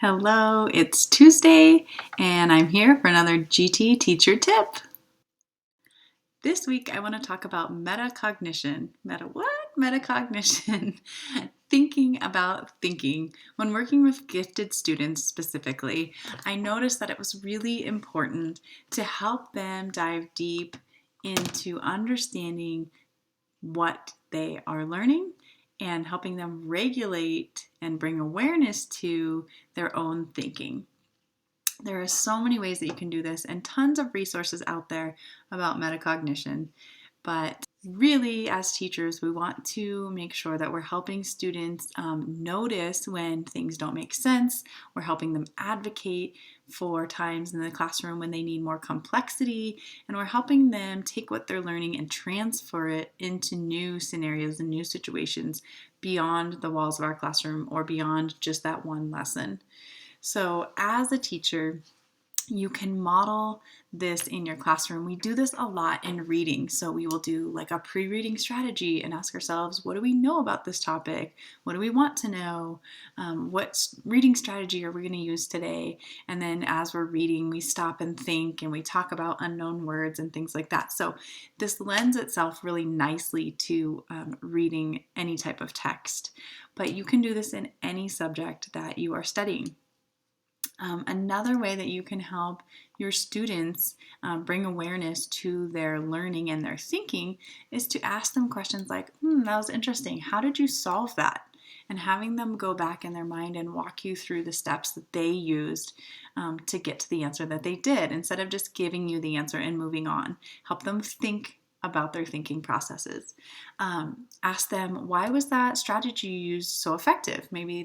Hello, it's Tuesday and I'm here for another GT teacher tip. This week I want to talk about metacognition. Metacognition. Thinking about thinking. When working with gifted students specifically, I noticed that it was really important to help them dive deep into understanding what they are learning and helping them regulate and bring awareness to their own thinking. There are so many ways that you can do this and tons of resources out there about metacognition. But really, as teachers, we want to make sure that we're helping students notice when things don't make sense. We're helping them advocate for times in the classroom when they need more complexity, and we're helping them take what they're learning and transfer it into new scenarios and new situations beyond the walls of our classroom or beyond just that one lesson. So as a teacher, you can model this in your classroom. We do this a lot in reading. So we will do like a pre-reading strategy and ask ourselves, what do we know about this topic? What do we want to know? What reading strategy are we going to use today? And then as we're reading, we stop and think and we talk about unknown words and things like that. So this lends itself really nicely to reading any type of text. But you can do this in any subject that you are studying. Another way that you can help your students bring awareness to their learning and their thinking is to ask them questions like, that was interesting. How did you solve that? And having them go back in their mind and walk you through the steps that they used to get to the answer that they did, instead of just giving you the answer and moving on. Help them think about their thinking processes. Ask them, why was that strategy you used so effective? Maybe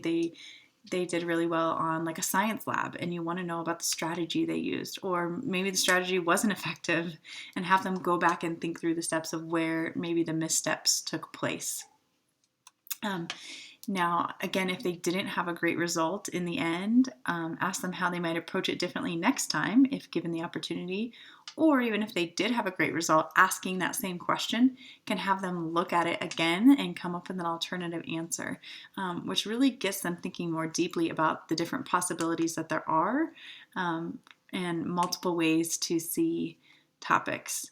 they did really well on like a science lab and you want to know about the strategy they used, or maybe the strategy wasn't effective, and have them go back and think through the steps of where maybe the missteps took place. Now, again, if they didn't have a great result in the end, ask them how they might approach it differently next time if given the opportunity. Or even if they did have a great result, asking that same question can have them look at it again and come up with an alternative answer, which really gets them thinking more deeply about the different possibilities that there are and multiple ways to see topics.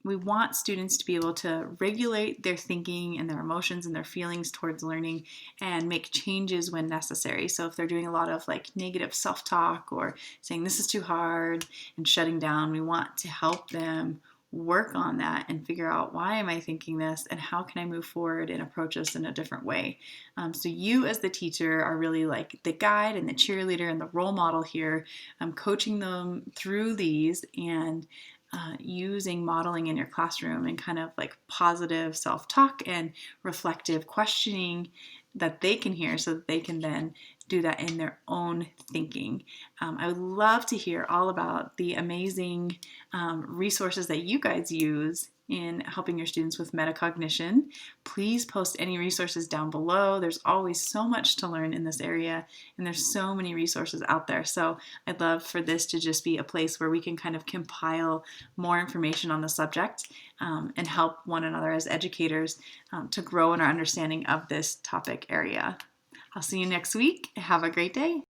We want students to be able to regulate their thinking and their emotions and their feelings towards learning and make changes when necessary. So if they're doing a lot of like negative self-talk or saying this is too hard and shutting down, we want to help them work on that and figure out, why am I thinking this and how can I move forward and approach this in a different way? So you as the teacher are really like the guide and the cheerleader and the role model here, coaching them through these and using modeling in your classroom and kind of like positive self-talk and reflective questioning that they can hear so that they can then do that in their own thinking. I would love to hear all about the amazing resources that you guys use in helping your students with metacognition. Please post any resources down below. There's always so much to learn in this area, and there's so many resources out there. So I'd love for this to just be a place where we can kind of compile more information on the subject and help one another as educators to grow in our understanding of this topic area. I'll see you next week. Have a great day.